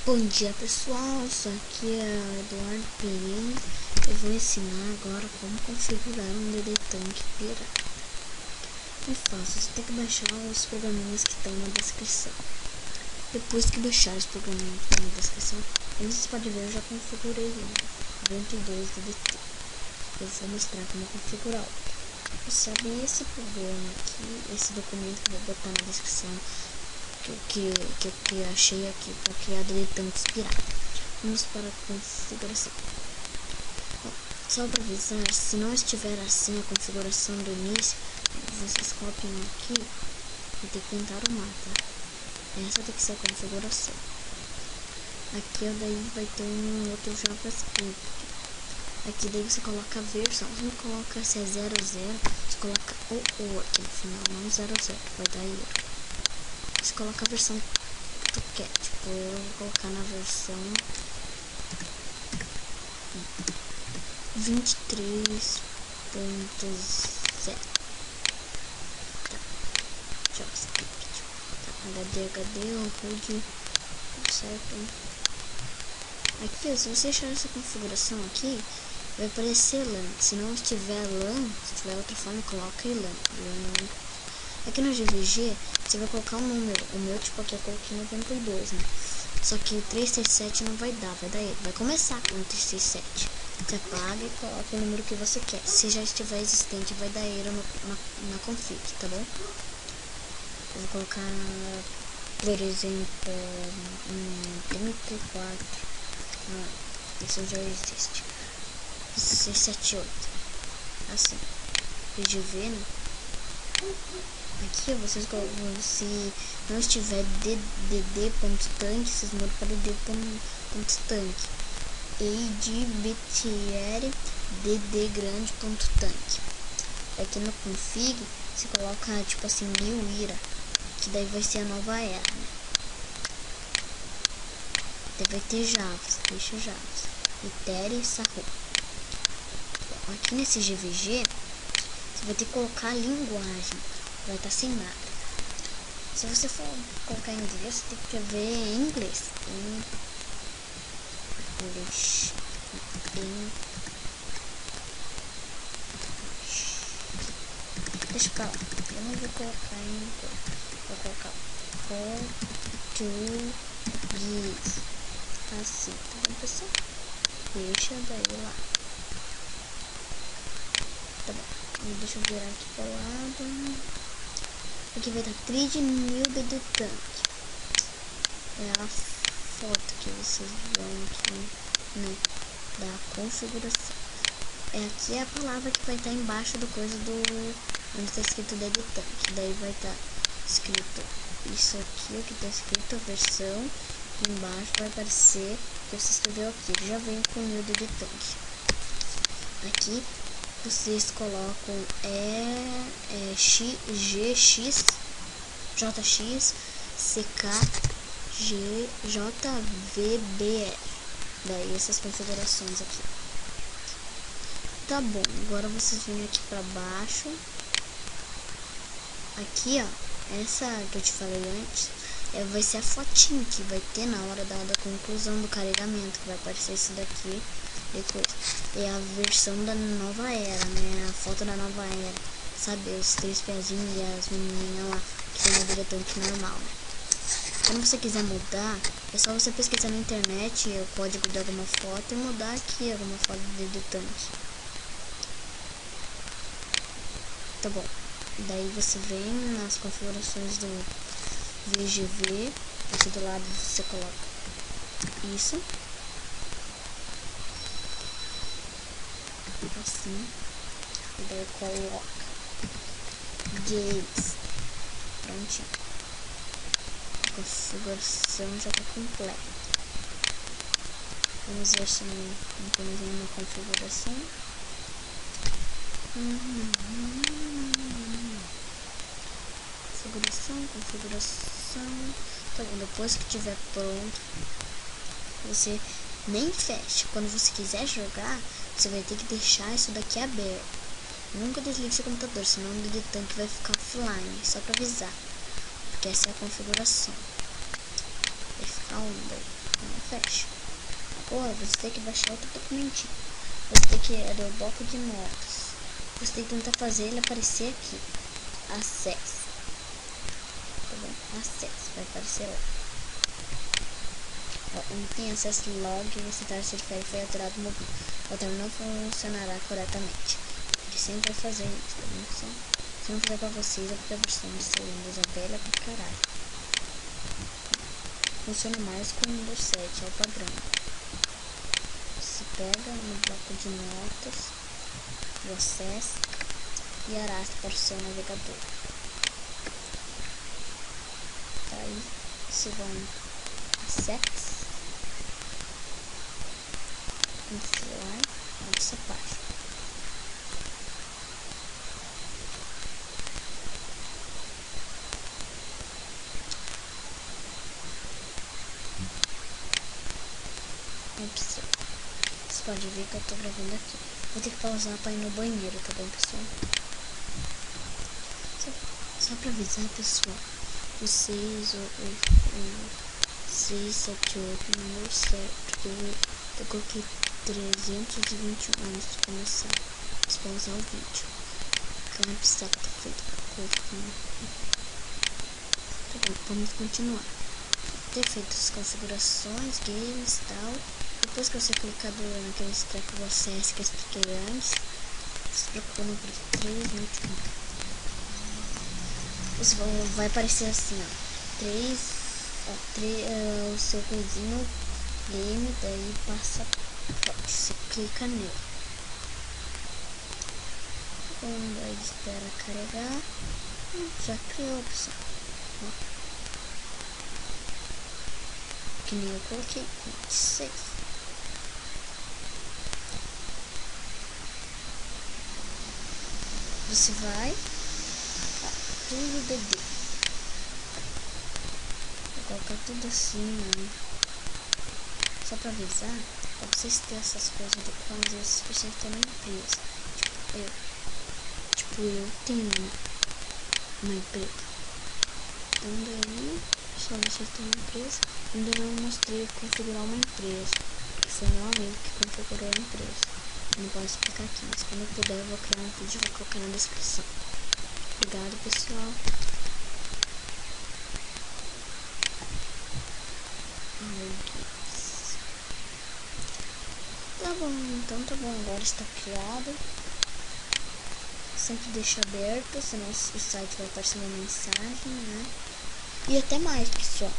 Bom dia pessoal, isso aqui é Eduardo Pereira. Eu vou ensinar agora como configurar um DD Tank pirata. É fácil, você tem que baixar os programinhas que estão na descrição. Depois que baixar os programinhas que estão na descrição, como você pode ver, eu já configurei um 22 DDT. Eu vou mostrar como configurar outro. Você abre esse programa aqui, esse documento que eu vou botar na descrição, que eu achei aqui para criar DD Tanks pirata. Vamos para a configuração. Bom, só para avisar, se não estiver assim a configuração do início, vocês copiam aqui e tem que tentar arrumar, tá? Essa tem que ser a configuração. Aqui daí vai ter um outro JavaScript. Aqui daí você coloca a versão, você não coloca se é 00, você coloca o aqui no final, não 00, vai dar erro. Você coloca a versão que tu quer, tipo, eu vou colocar na versão 23.0. Tá, JavaScript. Tá, HD, rude, certo. Aqui, se você achar essa configuração aqui, vai aparecer LAN. Se não estiver LAN, se tiver outra forma, coloca aí LAN. Aqui no GVG, você vai colocar um número. O meu, tipo, aqui eu coloquei 92, né? Só que 337 não vai dar, vai começar com 337. Você apaga e coloca o número que você quer. Se já estiver existente, vai dar erro na config, tá bom? Eu vou colocar, por exemplo, 34. Não, isso já existe. 678. Assim. PGV, né? Aqui vocês colocam, se não estiver dd.tank, vocês mudam para dd.tank. E de btr ddgrande.tank. Aqui no config, você coloca tipo assim, new era, que daí vai ser a nova era, né? Daí vai ter javas, deixa javas. Itere sarro. Aqui nesse GVG, você vai ter que colocar a linguagem. Vai estar sem nada. Se você for colocar em inglês, você tem que ver em inglês. English. Deixa eu falar. Eu não vou colocar em inglês. Vou colocar português. Assim, tá bom, pessoal? Deixa daí lá. Tá bom. Deixa eu virar aqui pro lado. Aqui vai dar 3.000 DD Tank. É a foto que vocês vão aqui, né, da configuração. Aqui é a palavra que vai estar embaixo do coisa do onde está escrito DD Tank. Daí vai estar escrito isso aqui, o que está escrito, a versão. E embaixo vai aparecer o que você escreveu aqui. Ele já vem com 1000 DD Tank. Aqui vocês colocam GX, JX, CK, JVBR. Daí essas configurações aqui. Tá bom, agora vocês vêm aqui pra baixo. Aqui, ó, essa que eu te falei antes, vai ser a fotinho que vai ter na hora da conclusão do carregamento, que vai aparecer isso daqui. Depois é a versão da nova era, né? A foto da nova era. Sabe, os 3 pezinhos e as menininhas lá que tem no DD Tank normal, né? Quando você quiser mudar, é só você pesquisar na internet o código de alguma foto e mudar aqui alguma foto do DD Tank. Tá bom. Daí você vem nas configurações do VGV. Aqui do lado você coloca isso. Assim, e daí coloca games. Prontinho. A configuração já está completa. Vamos ver se não temos nenhuma configuração. Configuração. Tá bom, depois que estiver pronto, você nem fecha. Quando você quiser jogar, você vai ter que deixar isso daqui aberto. Nunca desligue seu computador, senão o DD Tank vai ficar offline. Só pra avisar. Porque essa é a configuração. Vai ficar on daí. fecha. Agora você tem que baixar outro documentinho. Você tem que abrir o bloco de notas. Você tem que tentar fazer ele aparecer aqui. Acesse. Tá bom? Acesse. Vai aparecer lá. Não tem acesso log. Você tá se foi alterado no mobile. O termo não funcionará corretamente. Ele sempre vai fazer isso. Tá bom? Se não fizer pra vocês, é porque a versão do seu Windows é velha pra caralho. Funciona mais com o Windows 7, é o padrão. Você pega no bloco de notas, o acesso e arrasta para o seu navegador. Aí você vai em Assets, Influar, essa página. Você pode ver que eu tô gravando aqui. Vou ter que pausar para ir no banheiro, tá bom, pessoal? Só pra avisar, pessoal, o 6 7, 8 não deu certo, porque eu coloquei 321 antes de começar a pausar o vídeo. Porque eu não precisava ter feito pouco. Tá bom, vamos continuar. Ter feito as configurações, games e tal. Depois que você clicar naquele treco do acesso que eu expliquei antes, você procura por 321. Você vai aparecer assim, ó, o seu coisinho game, daí passa, você clica nele. Quando ele espera carregar, já criou, pessoal. Ó. Que nem eu coloquei 26. Você vai tudo DD. Vou colocar tudo assim, né? Só pra avisar, pra vocês terem essas coisas de quando vocês têm uma empresa. Eu tenho uma empresa. Então daí, só vocês têm uma empresa. Ainda não mostrei configurar uma empresa. Foi meu amigo que configurou a empresa. Não posso explicar aqui, mas quando eu puder eu vou criar um vídeo e vou colocar na descrição. Obrigado, pessoal. Tá bom, então tá bom, agora está criado. Sempre deixa aberto, senão o site vai aparecer uma mensagem, né? E até mais, pessoal.